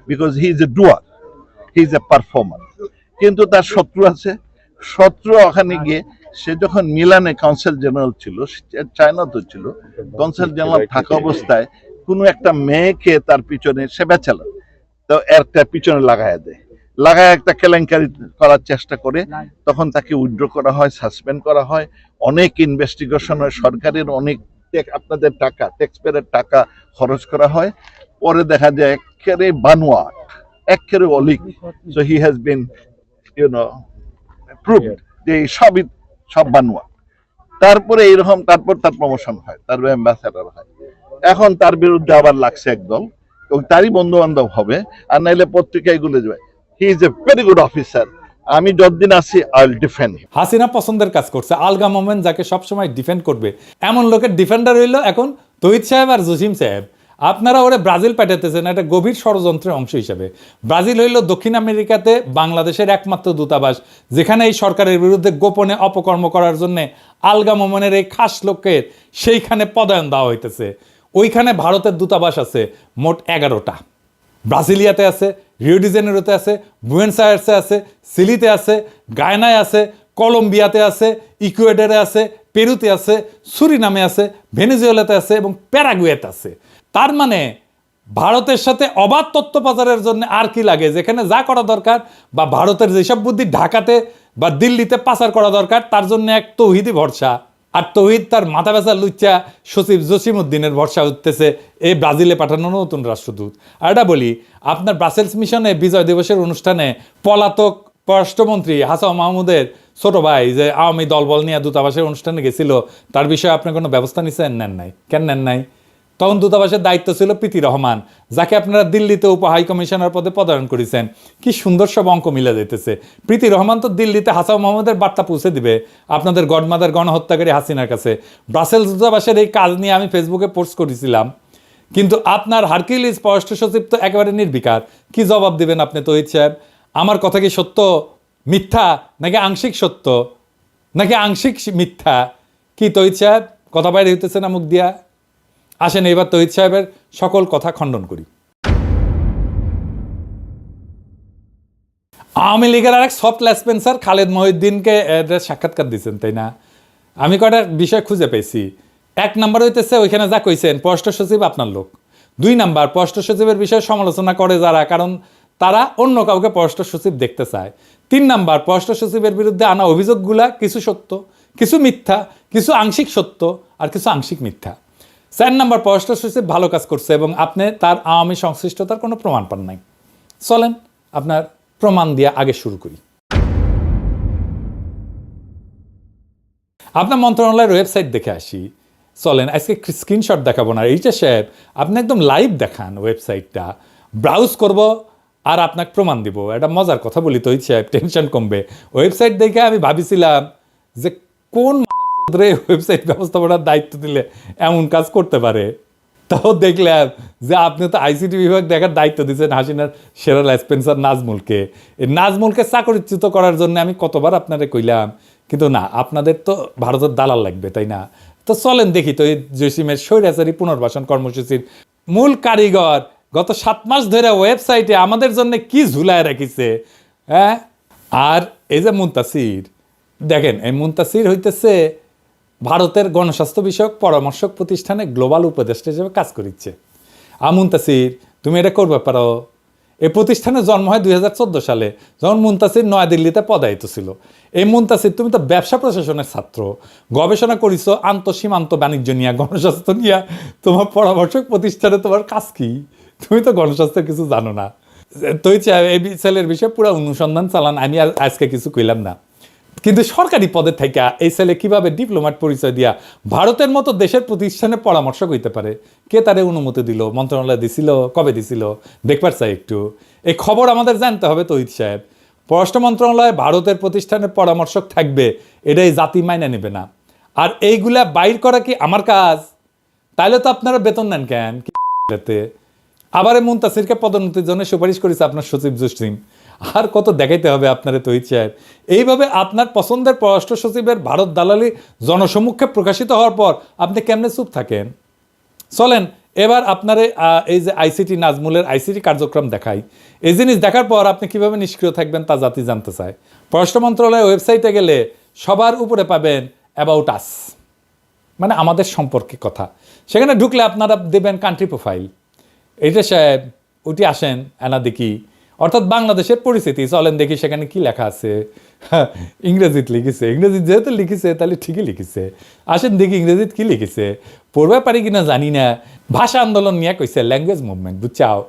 H: because he is a doer, he is a performer. কিন্তু তার শত্রু আছে। শত্রু ওখানে গিয়ে, সে যখন মিলানে কাউন্সিল জেনারেল ছিল, চায়নাতে ছিল কাউন্সিল জেনারেল থাকা অবস্থায়, কোনো একটা মেয়েকে তার পিছনে, সে ব্যাচেলর, তো একটা পিছনে লাগায় দেয়, লাগায় একটা কেলেঙ্কারি করার চেষ্টা করে। তখন তাকে উইথড্র করা হয়, সাসপেন্ড করা হয়, অনেক ইনভেস্টিগেশন হয়, সরকারের অনেক আপনাদের টাকা, ট্যাক্সপেয়ারের টাকা খরচ করা হয়। পরে দেখা যায় একেবারে বানোয়াট, একেবারে অলিক। So he has been proved যে সব বানোয়াট। তারপরে এইরকম, তারপর তার প্রমোশন হয়, তার অ্যাম্বাসেডর হয়। এখন তার বিরুদ্ধে আবার লাগছে একদল, তারই বন্ধু বান্ধব হবে, আর নাইলে পত্রিকায় গুলো যাবে। হি is a very good officer. আমি যতদিন আছি আই উইল ডিফেন্ড।
A: হাসিনা পছন্দের কাজ করছে, আলগা মোমেন যাকে সবসময় ডিফেন্ড করবে, এমন লোকের ডিফেন্ডার হইলো এখন তহিদ সাহেব আর জসিম সাহেব। আপনারা ওরে ব্রাজিল পাঠাতেছেন একটা গভীর ষড়যন্ত্রের অংশ হিসেবে। ব্রাজিল হইল দক্ষিণ আমেরিকাতে বাংলাদেশের একমাত্র দূতাবাস, যেখানে এই সরকারের বিরুদ্ধে গোপনে অপকর্ম করার জন্য আলগা মোমেনের এই খাস লোকের সেইখানে পদায়ন দেওয়া হইতেছে। ওইখানে ভারতের দূতাবাস আছে মোট 11টা। ব্রাজিলিয়াতে আছে, রিও ডি জেনেরোতে আছে, বুয়েন্স আয়ার্সে আছে, সিলিতে আছে, গায়নায় আছে, কলম্বিয়াতে আছে, ইকুয়েডরে আছে, পেরুতে আছে, সুরিনামে আছে, ভেনেজুয়েলাতে আছে এবং প্যারাগুয়েতে আছে। তার মানে ভারতের সাথে অবাধ তথ্য পাচারের জন্য আর কি লাগে, যেখানে যা করা দরকার, বা ভারতের যেসব বুদ্ধি ঢাকাতে বা দিল্লিতে পাচার করা দরকার, তার জন্য এক তৌহিদি ভরসা। আর তৌহিদ তার মাথা ব্যথা লুচ্চা সচিব জসিমউদ্দিনের ভরসা উঠতেছে এই ব্রাজিলে পাঠানো নতুন রাষ্ট্রদূত। আর এটা বলি, আপনার ব্রাসেলস মিশনে বিজয় দিবসের অনুষ্ঠানে পলাতক পররাষ্ট্রমন্ত্রী হাসান মাহমুদের ছোট ভাই যে আওয়ামী দলবল নিয়ে দূতাবাসের অনুষ্ঠানে গেছিল, তার বিষয়ে আপনি কোনো ব্যবস্থা নিচ্ছেন? নেন নাই। কেন নেন নাই? তখন দূতাবাসের দায়িত্ব ছিল প্রীতি রহমান, যাকে আপনারা দিল্লিতে উপ হাই কমিশনার পদে পদায়ন করেছেন। কি সুন্দর সব অঙ্ক মিলে যেতেছে। প্রীতি রহমান তো দিল্লিতে হাসান মাহমুদের বার্তা পৌঁছে দিবে আপনাদের গডমাদার গণহত্যাকারী হাসিনার কাছে। ব্রাসেলস দূতাবাসের এই কাজ নিয়ে আমি ফেসবুকে পোস্ট করেছিলাম, কিন্তু আপনার হারকিউলিস পররাষ্ট্র সচিব তো একেবারে নির্বিকার। কি জবাব দিবেন আপনি তহিদ সাহেব? আমার কথা কি সত্য, মিথ্যা, নাকি আংশিক সত্য, নাকি আংশিক মিথ্যা? কি তহিদ সাহেব, কথা বাইরে হইতেছে না মুখ দিয়া? আসেন এবার তহিদ সাহেবের সকল কথা খণ্ডন করি। আওয়ামী লীগের আরেক সফট লেসপেন্সার খালেদ মহিউদ্দিনকে সাক্ষাৎকার দিচ্ছেন, তাই না? আমি কয়টা বিষয় খুঁজে পেয়েছি। 1 নাম্বার হইতেছে ওইখানে যা কইছেন পররাষ্ট্র সচিব আপনার লোক। 2 নাম্বার, পররাষ্ট্র সচিবের বিষয়ে সমালোচনা করে যারা, কারণ তারা অন্য কাউকে পররাষ্ট্র সচিব দেখতে চায়। 3 নাম্বার, পররাষ্ট্র সচিবের বিরুদ্ধে আনা অভিযোগগুলা কিছু সত্য, কিছু মিথ্যা, কিছু আংশিক সত্য আর কিছু আংশিক মিথ্যা। 4 নম্বর পররাষ্ট্র সচিব ভালো কাজ করছে এবং আপনি তার আওয়ামী সংশ্লিষ্টতার কোনো প্রমাণ পান নাই। চলেন আপনার প্রমাণ দিয়ে আগে শুরু করি। আপনার মন্ত্রণালয়ের ওয়েবসাইট দেখে আসি। চলেন আজকে স্ক্রিনশট দেখাবো না, এইটা সাহেব আপনি একদম লাইভ দেখান ওয়েবসাইটটা, ব্রাউজ করব আর আপনাকে প্রমাণ দিব। এটা মজার কথা বলি তো সাহেব, টেনশন কমবে। ওয়েবসাইট দেখে আমি ভাবিছিলাম যে কোন ওয়েবসাইট ব্যবস্থাপনার দায়িত্ব দিলে এমন কাজ করতে পারে, তাও দেখলাম যে আপনি তো আইসিটি বিভাগ দেখার দায়িত্ব দিচ্ছেন হাসিনার সেরা স্পেন্সার নাজমুলকে। এই নাজমুলকে চাকরিচ্যুত করার জন্য আমি কতবার আপনারে কইলাম, কিন্তু না, আপনাদের তো ভারতের দালাল লাগবে, তাই না? তো চলেন দেখি তো এই জসিমের স্বৈরাচারী পুনর্বাসন কর্মসূচির মূল কারিগর গত 7 মাস ধরে ওয়েবসাইটে আমাদের জন্য কি ঝুলায় রাখিছে। হ্যাঁ, আর এই যে মুনতাসির, দেখেন এই মুনতাসির হইতেছে ভারতের গণস্বাস্থ্য বিষয়ক পরামর্শক প্রতিষ্ঠানে গ্লোবাল উপদেষ্টা হিসেবে কাজ করিচ্ছে। মুনতাসির, তুমি এটা করবে পারো। এই প্রতিষ্ঠানের জন্ম হয় 2014 সালে, যখন মুনতাসির নয়াদিল্লিতে পদায়িত ছিল। এই মুনতাসির, তুমি তো ব্যবসা প্রশাসনের ছাত্র, গবেষণা করিছো আন্তঃসীমান্ত বাণিজ্য নিয়ে, গণস্বাস্থ্য নিয়ে। তোমার পরামর্শক প্রতিষ্ঠানে তোমার কাজ কি? তুমি তো গণস্বাস্থ্যের কিছু জানো না। তুই এই ছেলের বিষয়ে পুরো অনুসন্ধান চালান, আমি আর আজকে কিছু কইলাম না। কিন্তু সরকারি পদে থেকে এই ছেলে কিভাবে ডিপ্লোম্যাট পরিচয় দিয়া ভারতের মতো দেশের প্রতিষ্ঠানে পরামর্শক হইতে পারে? কে তারে অনুমতি দিল? মন্ত্রণালয় দিছিল? কবে দিছিল? দেখবার চাই একটু। এই খবর আমাদের জানতে হবে তহিদ সাহেব। পররাষ্ট্র মন্ত্রণালয়ে ভারতের প্রতিষ্ঠানের পরামর্শক থাকবে, এটাই জাতি মাইনে নেবে না। আর এইগুলা বাইর করা কি আমার কাজ? তাইলে তো আপনারা বেতন নেন কেন? আবার মুনতাসিরকে পদোন্নতির জন্য সুপারিশ করেছে আপনার সচিব জসিম। আর কত দেখাইতে হবে আপনারে তহিদ সাহেব? এইভাবে আপনার পছন্দের পররাষ্ট্র সচিবের ভারত দালালি জনসম্মুখে প্রকাশিত হওয়ার পর আপনি কেমনে চুপ থাকেন? চলেন এবার আপনারে এই যে আইসিটি নাজমুলের আইসিটি কার্যক্রম দেখাই। এই জিনিস দেখার পর আপনি কিভাবে নিষ্ক্রিয় থাকবেন তা জাতি জানতে চায়। পররাষ্ট্র মন্ত্রণালয়ের ওয়েবসাইটে গেলে সবার উপরে পাবেন অ্যাবাউট আস, মানে আমাদের সম্পর্কে কথা। সেখানে ঢুকলে আপনারা দেবেন কান্ট্রি প্রোফাইল। এইটা সাহেব উঠি আসেন, এনা দেখি, অর্থাৎ বাংলাদেশের পরিস্থিতি। চলেন দেখি সেখানে কি লেখা আছে। ইংরেজিতে লিখেছে, ইংরেজি যেহেতু লিখেছে তাহলে ঠিকই লিখেছে। আসেন দেখি ইংরেজিতে কি লিখেছে, পড়বে পারি কিনা জানি না। ভাষা আন্দোলন নিয়ে কইছে ল্যাঙ্গুয়েজ মুভমেন্ট, বুঝছাও?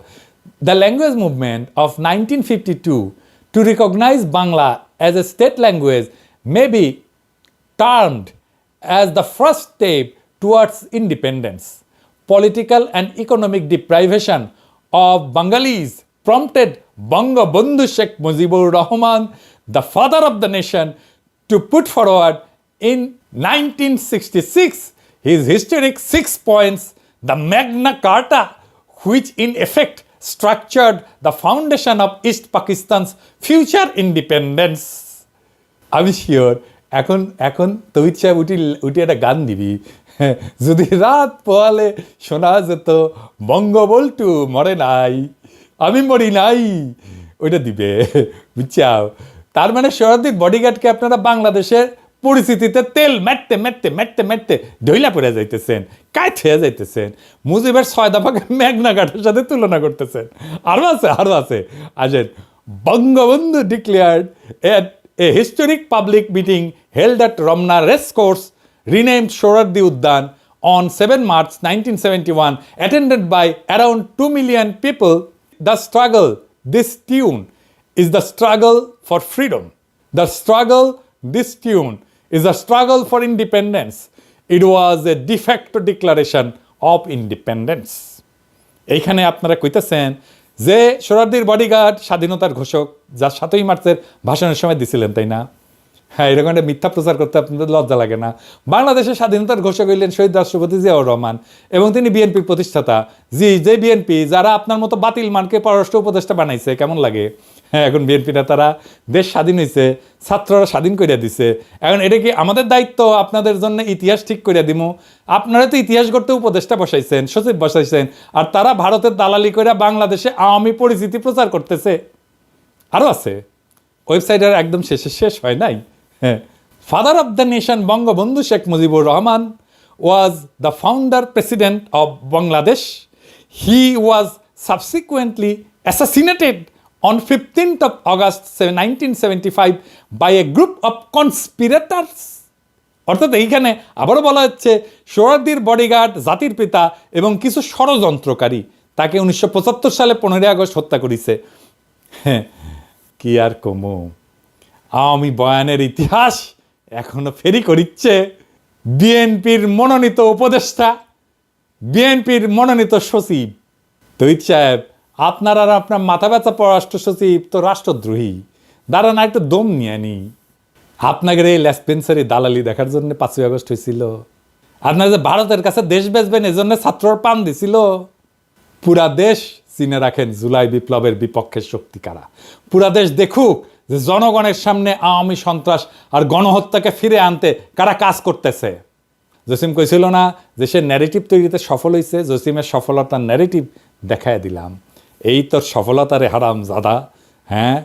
A: The language movement of 1952 to recognise Bangla as a state language may be termed as the first step towards independence. Political and economic deprivation of Bengalis prompted Bangabandhu Sheikh Mujibur Rahman, the father of the nation, to put forward in 1966 his historic 6 points, the Magna Carta, which in effect structured the foundation of East Pakistan's future independence. আমি sure এখন এখন তহিদ সাহেব উঠি একটা গান দিবি, যদি রাত পোয়ালে শোনা যেত বঙ্গবল্টু মরে নাই, আমি মরি নাই, ওইটা দিবে, বুঝছাও? তার মানে শহরদির বডিগার্ডকে আপনারা বাংলাদেশের পরিস্থিতিতে তেল মেটতে মেটতে মেটতে মেটতে ঢইলা পড়ে যাইতেছেন, কায় থেয়ে যাইতেছেন। মুজিবের 6 দফাকে মেঘনা ঘাটের সাথে তুলনা করতেছেন। আরও আছে। আসেন, Bangabandhu declared a historic public meeting held at Ramna Racecourse, renamed Sohrawardi Udyan, on 7 March 1971, attended by around 2 million people. The struggle, this tune, is the struggle for freedom. The struggle, this tune, is a struggle for independence. It was a de facto declaration of independence. এইখানে আপনারা কইতেছেন যে সোহরাওয়ার্দীর bodyguard স্বাধীনতার ঘোষক, যা 7ই মার্চের ভাষণের সময় দিছিলেন, তাই না? হ্যাঁ, এরকম একটা মিথ্যা প্রচার করতে আপনাদের লজ্জা লাগে না? বাংলাদেশের স্বাধীনতার ঘোষক হইলেন শহীদ রাষ্ট্রপতি জিয়াউর রহমান, এবং তিনি বিএনপির প্রতিষ্ঠাতা। যে বিএনপি যারা আপনার মতো বাতিল মানকে পররাষ্ট্র উপদেষ্টা বানাইছে, কেমন লাগে? হ্যাঁ, এখন বিএনপি নেতারা দেশ স্বাধীন হয়েছে, ছাত্ররা স্বাধীন করিয়া দিছে, এখন এটা কি আমাদের দায়িত্ব আপনাদের জন্য ইতিহাস ঠিক করিয়া দিব? আপনারা তো ইতিহাস গড়তে উপদেষ্টা বসাইছেন, সচিব বসাইছেন, আর তারা ভারতের দালালি করিয়া বাংলাদেশে আওয়ামী পরিস্থিতি প্রচার করতেছে। আরও আছে, ওয়েবসাইটের একদম শেষ হয় নাই। হ্যাঁ, father of the nation Bangabandhu Sheikh Mujibur Rahman was the founder president of Bangladesh. He was subsequently assassinated on 15th of August 1975 by a group of conspirators অর্থাৎ এইখানে আবারও বলা হচ্ছে সোহরাওয়ার্দীর বডিগার্ড, জাতির পিতা এবং কিছু ষড়যন্ত্রকারী তাকে 1975 সালে 15 আগস্ট হত্যা করেছে। হ্যাঁ, কি আর কমু, আওয়ামী বয়ানের ইতিহাস এখনো ফেরি করিচ্ছে বিএনপির মনোনীত উপদেষ্টা, বিএনপির মনোনীত সচিব তহিদ সাহেব। আপনার আর আপনার মাথা ব্যথা পররাষ্ট্র সচিব তো রাষ্ট্রদ্রোহী, দাঁড়ান একটু দম নিয়ে নি। আপনাদের এই লেসপেন্সারি দালালি দেখার জন্য 5ই আগস্ট হয়েছিল। আপনারা যে ভারতের কাছে দেশ বেচবেন এজন্য ছাত্রর পান দিছিল। পুরা দেশ চিনে রাখেন জুলাই বিপ্লবের বিপক্ষের শক্তি কারা। পুরা দেশ দেখুক যে জনগণের সামনে আওয়ামী সন্ত্রাস আর গণহত্যাকে ফিরে আনতে কারা কাজ করতেছে। জসিম কইছিল না যে সে ন্যারেটিভ তৈরিতে সফল হয়েছে, জসিমের সফলতার ন্যারেটিভ দেখায় দিলাম। এই তোর সফলতারে হারাম জাদা। হ্যাঁ,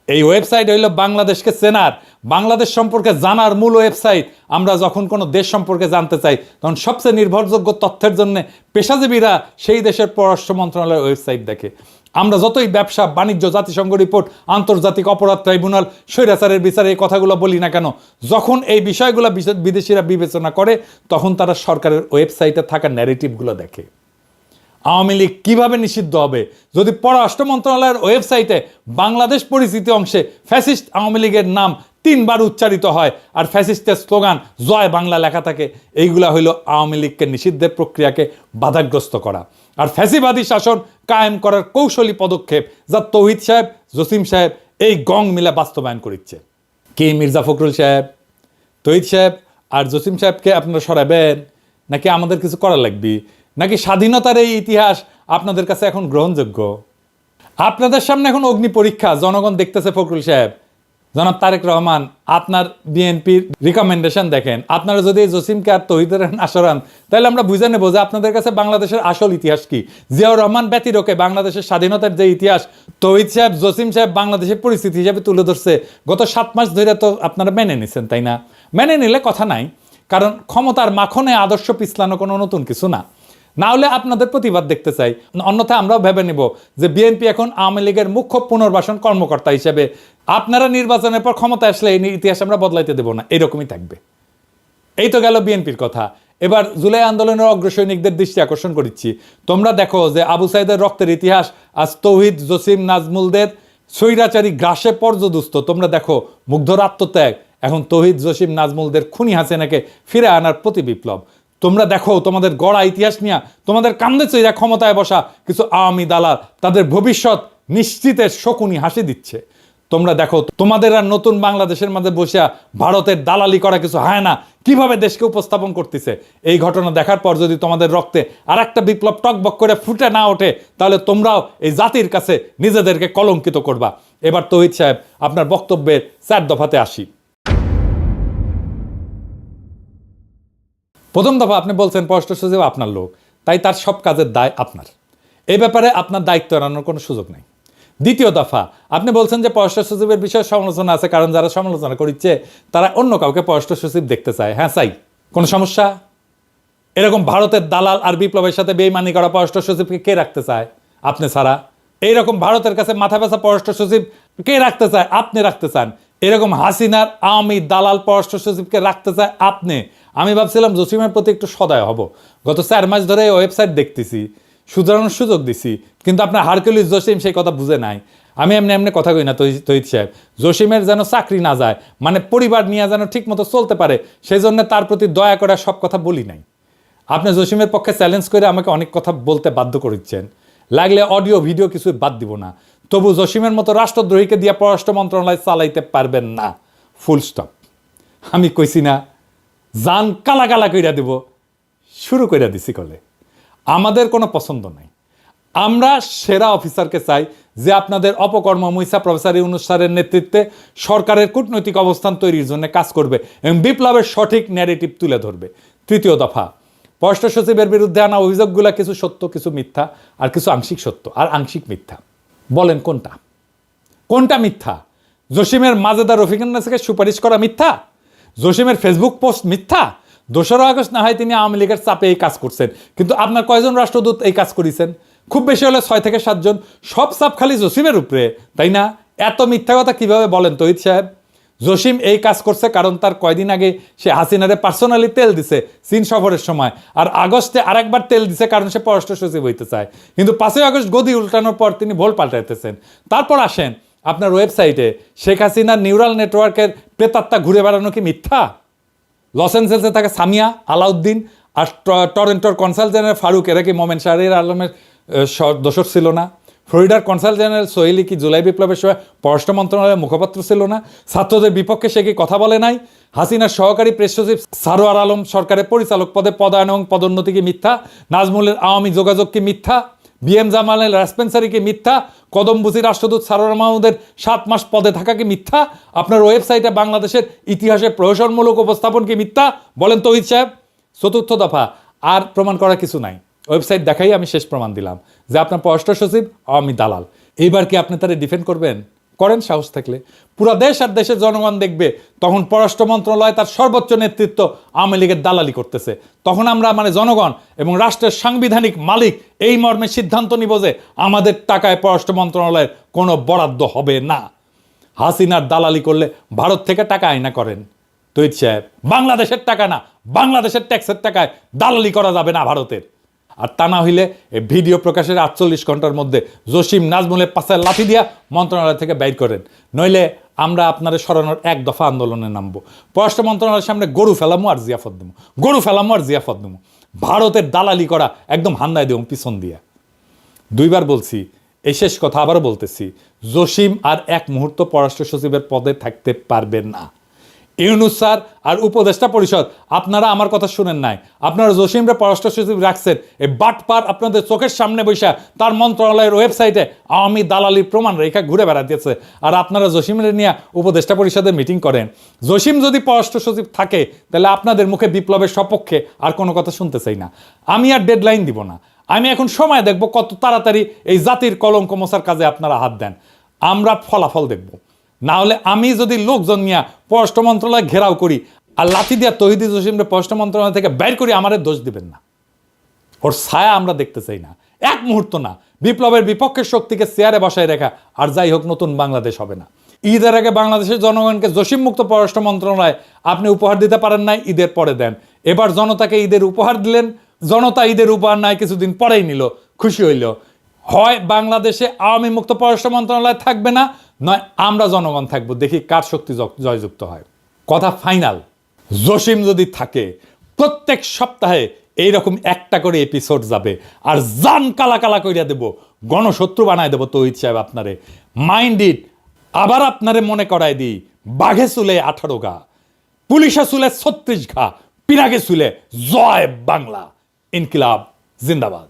A: এই ওয়েবসাইট হইল বাংলাদেশকে চেনার, বাংলাদেশ সম্পর্কে জানার মূল ওয়েবসাইট। আমরা যখন কোনো দেশ সম্পর্কে জানতে চাই তখন সবচেয়ে নির্ভরযোগ্য তথ্যের জন্য পেশাজীবীরা সেই দেশের পররাষ্ট্র মন্ত্রণালয়ের ওয়েবসাইট দেখে। আমরা যতই ব্যবসা বাণিজ্য, জাতিসংঘ রিপোর্ট, আন্তর্জাতিক অপরাধ ট্রাইব্যুনাল, স্বৈরাচারের বিচারে এই কথাগুলো বলি না কেন, যখন এই বিষয়গুলো বিদেশিরা বিবেচনা করে তখন তারা সরকারের ওয়েবসাইটে থাকা ন্যারেটিভগুলো দেখে। আওয়ামী লীগ কীভাবে নিষিদ্ধ হবে যদি পররাষ্ট্র মন্ত্রণালয়ের ওয়েবসাইটে বাংলাদেশ পরিচিতি অংশে ফ্যাসিস্ট আওয়ামী লীগের নাম 3 বার উচ্চারিত হয় আর ফ্যাসিস্টের স্লোগান জয় বাংলা লেখা থাকে। এইগুলা হইল আওয়ামী লীগকে নিষিদ্ধের প্রক্রিয়াকে বাধাগ্রস্ত করা আর ফ্যাসিবাদী শাসন কায়েম করার কৌশলী পদক্ষেপ, যা তৌহিদ সাহেব, জসিম সাহেব এই গং মিলে বাস্তবায়ন করিচ্ছে। কে মির্জা ফখরুল সাহেব, তৌহিদ সাহেব আর জসিম সাহেবকে আপনারা সরাবেন নাকি আমাদের কিছু করা লাগবে? নাকি স্বাধীনতার এই ইতিহাস আপনাদের কাছে এখন গ্রহণযোগ্য? আপনাদের সামনে এখন অগ্নি পরীক্ষা, জনগণ দেখতেছে। ফখরুল সাহেব, জনাব তারেক রহমান, আপনার বিএনপির রিকমেন্ডেশন দেখেন। আপনারা যদি জসিমকে আর তৌহিদের না সরান তাহলে আমরা বুঝে নেব যে আপনাদের কাছে বাংলাদেশের আসল ইতিহাস কি। জিয়াউর রহমান ব্যতিরকে বাংলাদেশের স্বাধীনতার যে ইতিহাস তৌহিদ সাহেব, জসিম সাহেব বাংলাদেশের পরিস্থিতি হিসাবে তুলে ধরছে গত 7 মাস ধরে, তো আপনারা মেনে নিছেন, তাই না? মেনে নিলে কথা নাই, কারণ ক্ষমতার মাখনে আদর্শ পিছলানো কোনো নতুন কিছু না। না হলে আপনাদের প্রতিবাদ দেখতে চাই, অন্যথায় আমরাও ভেবে নেব যে বিএনপি এখন আওয়ামী লীগের মুখ্য পুনর্বাসন কর্মকর্তা হিসেবে আপনারা নির্বাচনের পর ক্ষমতা আসলে এই ইতিহাস আমরা বদলাইতে দেব না, এরকমই থাকবে। এই তো গেল বিএনপির কথা। এবার জুলাই আন্দোলনের অগ্রসৈনিকদের দৃষ্টি আকর্ষণ করছি। তোমরা দেখো যে আবু সাইদের রক্তের ইতিহাস আজ তৌহিদ, জসিম, নাজমুলদের স্বৈরাচারী গ্রাসে পর্যদুস্ত। তোমরা দেখো মুগ্ধর আত্মত্যাগ এখন তৌহিদ, জসিম, নাজমুলদের খুনি হাসিনাকে ফিরে আনার প্রতি বিপ্লব। তোমরা দেখো তোমাদের গড়া ইতিহাস নিয়ে তোমাদের কান্দে চইরা ক্ষমতায় বসা কিছু আওয়ামী দালাল তাদের ভবিষ্যৎ নিশ্চিতের শকুনি হাসি দিচ্ছে। তোমরা দেখো তোমাদের আর নতুন বাংলাদেশের মাঝে বসে ভারতের দালালি করা কিছু হয় না কিভাবে দেশকে উপস্থাপন করতেছে। এই ঘটনা দেখার পর যদি তোমাদের রক্তে আর একটা বিপ্লব টকবক করে ফুটে না ওঠে তাহলে তোমরাও এই জাতির কাছে নিজেদেরকে কলঙ্কিত করবা। এবার তৌহিদ সাহেব আপনার বক্তব্যের 4 দফাতে আসি। প্রথম দফা, আপনি বলছেন পররাষ্ট্র সচিব আপনার লোক, তাই তার সব কাজের দায় আপনার। এই ব্যাপারে আপনার দায়িত্ব এড়ানোর কোনো সুযোগ নেই। দ্বিতীয় দফা, আপনি বলছেন যে পররাষ্ট্র সচিবের বিষয়ে সমালোচনা আছে, কারণ যারা সমালোচনা করছে তারা অন্য কাউকে পররাষ্ট্র সচিব দেখতে চায়। হ্যাঁ চাই, কোনো সমস্যা? এরকম ভারতের দালাল আর বিপ্লবের সাথে বেইমানি করা পররাষ্ট্র সচিবকে কে রাখতে চায়? আপনি ছাড়া। এইরকম ভারতের কাছে মাথা ব্যথা পররাষ্ট্র সচিব কে রাখতে চায়? আপনি রাখতে চান। এরকম হাসিনার আওয়ামী দালাল পররাষ্ট্র সচিবকে রাখতে চায় আপনি। আমি ভাবছিলাম জসিমের প্রতি একটু সদয় হব, গত 4 মাস ধরে ওয়েবসাইট দেখতেছি, শুধরানোর সুযোগ দিছি, কিন্তু আপনার হারকুলিস জসিম সেই কথা বুঝে নাই। আমি এমনি কথা কই না তৌহিদ সাহেব, জসিমের যেন চাকরি না যায়, মানে পরিবার নিয়ে যেন ঠিক মতো চলতে পারে, সেই জন্য তার প্রতি দয়া করে সব কথা বলি নাই। আপনি জসিমের পক্ষে চ্যালেঞ্জ করে আমাকে অনেক কথা বলতে বাধ্য করেছেন, লাগলে অডিও ভিডিও কিছু বাদ দিব না, তবু জসিমের মতো রাষ্ট্রদ্রোহীকে দিয়ে পররাষ্ট্র মন্ত্রণালয় চালাইতে পারবেন না, ফুল স্টপ। আমি কইছি না জান কালা কালা কইরা দেব, শুরু কইরা দিছি কলে। আমাদের কোনো পছন্দ নাই, আমরা সেরা অফিসারকে চাই যে আপনাদের অপকর্ম মুইসা প্রফেসর ইউনূস স্যারের নেতৃত্বে সরকারের কূটনৈতিক অবস্থান তৈরির জন্য কাজ করবে এবং বিপ্লবের সঠিক ন্যারেটিভ তুলে ধরবে। তৃতীয় দফা, পররাষ্ট্র সচিবের বিরুদ্ধে আনা অভিযোগগুলো কিছু সত্য, কিছু মিথ্যা, আর কিছু আংশিক সত্য আর আংশিক মিথ্যা। বলেন কোনটা কোনটা মিথ্যা? জসিমের মাজেদা রফিকুন নাসিরকে সুপারিশ করা মিথ্যা? জসিমের ফেসবুক পোস্ট মিথ্যা? 2রা আগস্ট না হয় তিনি আওয়ামী লীগের চাপে এই কাজ করছেন, কিন্তু আপনার কয়জন রাষ্ট্রদূত এই কাজ করেছেন? খুব বেশি হলে 6 থেকে 7 জন। সব চাপ খালি জসিমের উপরে, তাই না? এত মিথ্যা কথা কিভাবে বলেন তৌহিদ সাহেব? জসিম এই কাজ করছে কারণ তার কয়দিন আগে সে হাসিনারে পার্সোনালি তেল দিছে চীন সফরের সময়, আর আগস্টে আরেকবার তেল দিছে কারণ সে পররাষ্ট্র সচিব হইতে চায়। কিন্তু 5ই আগস্ট গদি উল্টানোর পর তিনি ভোল পাল্টাইতেছেন। তারপর আসেন আপনার ওয়েবসাইটে শেখ হাসিনার নিউরাল নেটওয়ার্কের প্রেতাত্মা ঘুরে বেড়ানো কি মিথ্যা? লস অ্যাঞ্জেলেসে থাকা সামিয়া, আলাউদ্দিন আর টরেন্টোর কনসাল জেনারেল ফারুক, এরা কি মোমেন শাহরিয়ার আলমের দোসর ছিল না? ফ্লোরিডার কনসাল জেনারেল সোহেলি কি জুলাই বিপ্লবের সময় পররাষ্ট্র মন্ত্রণালয়ের মুখপাত্র ছিল না? ছাত্রদের বিপক্ষে সে কি কথা বলে নাই? হাসিনার সহকারী প্রেস সচিব সারোয়ার আলম সরকারের পরিচালক পদে পদায়ন এবং পদোন্নতি কি মিথ্যা? নাজমুলের আওয়ামী যোগাযোগ কি মিথ্যা? বিএম জামালের রাসপেন্সারি কি মিথ্যা? কদমবুসি রাষ্ট্রদূত সারোয়ার মাহমুদের 7 মাস পদে থাকা কি মিথ্যা? আপনার ওয়েবসাইটে বাংলাদেশের ইতিহাসে প্রহসনমূলক উপস্থাপন কি মিথ্যা? বলেন তৌহিদ সাহেব। চতুর্থ দফা, আর প্রমাণ করার কিছু নাই। ওয়েবসাইট দেখাই আমি শেষ প্রমাণ দিলাম যে আপনার পররাষ্ট্র সচিব আওয়ামী দালাল। এইবার কি আপনি তারা ডিফেন্ড করবেন? করেন সাহস থাকলে। পুরা দেশ আর দেশের জনগণ দেখবে তখন পররাষ্ট্র মন্ত্রণালয় তার সর্বোচ্চ নেতৃত্ব আওয়ামী লীগের দালালি করতেছে। তখন আমরা মানে জনগণ এবং রাষ্ট্রের সাংবিধানিক মালিক এই মর্মে সিদ্ধান্ত নিব যে আমাদের টাকায় পররাষ্ট্র মন্ত্রণালয়ের কোনো বরাদ্দ হবে না। হাসিনার দালালি করলে ভারত থেকে টাকা আয়না করেন তৌহিদ সাহেব। বাংলাদেশের টাকা না, বাংলাদেশের ট্যাক্সের টাকায় দালালি করা যাবে না ভারতের। আর তা না হইলে এই ভিডিও প্রকাশের 48 ঘন্টার মধ্যে জসিম নাজমুলের পাশে লাঠি দিয়া মন্ত্রণালয় থেকে বাইর করেন, নইলে আমরা আপনাদের সরানোর 1 দফা আন্দোলনে নামবো। পররাষ্ট্র মন্ত্রণালয়ের সামনে গরু ফেলামো আর জিয়াফত দেবো, গরু ফেলামো আর জিয়াফত দেবো। ভারতের দালালি করা একদম হান্দায় দেবো পিছন দিয়া। 2বার বলছি, এই শেষ কথা আবারও বলতেছি, জসিম আর 1 মুহূর্ত পররাষ্ট্র সচিবের পদে থাকতে পারবেন না। ইউনূস স্যার আর উপদেষ্টা পরিষদ আপনারা আমার কথা শুনেন নাই। আপনারা জসিমরে পররাষ্ট্র সচিব রাখছেন এই বাটপার আপনাদের চোখের সামনে বৈশা তার মন্ত্রণালয়ের ওয়েবসাইটে আওয়ামী দালালির প্রমাণ রেখা ঘুরে বেড়াতেছে। আর আপনারা জসিমরে নিয়ে উপদেষ্টা পরিষদের মিটিং করেন। জসিম যদি পররাষ্ট্র সচিব থাকে তাহলে আপনাদের মুখে বিপ্লবের সপক্ষে আর কোনো কথা শুনতে চাই না। আমি আর ডেডলাইন দিব না, আমি এখন সময় দেখব কত তাড়াতাড়ি এই জাতির কলঙ্ক মোছার কাজে আপনারা হাত দেন। আমরা ফলাফল দেখব। না হলে আমি যদি লোকজন নিয়ে পররাষ্ট্র মন্ত্রণালয় ঘেরাও করি আর লাঠি দিয়া তৌহিদি জসিমরে পররাষ্ট্র মন্ত্রণালয় থেকে বের করি, আমাদের দোষ দিবেন না। ওর ছায়া আমরা দেখতে চাই না, 1 মুহূর্ত না। বিপ্লবের বিপক্ষের শক্তিকে চেয়ারে বসায় রেখা আর যাই হোক নতুন বাংলাদেশ হবে না। ঈদের আগে বাংলাদেশের জনগণকে জসিম মুক্ত পররাষ্ট্র মন্ত্রণালয় আপনি উপহার দিতে পারেন নাই, ঈদের পরে দেন। এবার জনতাকে ঈদের উপহার দিলেন, জনতা ঈদের উপহার নাই কিছুদিন পরেই নিল, খুশি হইল। হয় বাংলাদেশে আওয়ামী মুক্ত পররাষ্ট্র মন্ত্রণালয় থাকবে না, নয় আমরা জনগণ থাকবো, দেখি কার শক্তি জয়যুক্ত হয়। কথা ফাইনাল, জসিম যদি থাকে প্রত্যেক সপ্তাহে এইরকম 1টা করে এপিসোড যাবে আর জান কালা কালা কইরা দেব, গণশত্রু বানায় দেব তৌহিদ সাহেব আপনারে। Mind it. আবার আপনারে মনে করায় দিই, বাঘে চুলে 18 ঘা, পুলিশে চুলে 36 ঘা, পিনাকে চুলে জয় বাংলা। ইনকিলাব জিন্দাবাদ।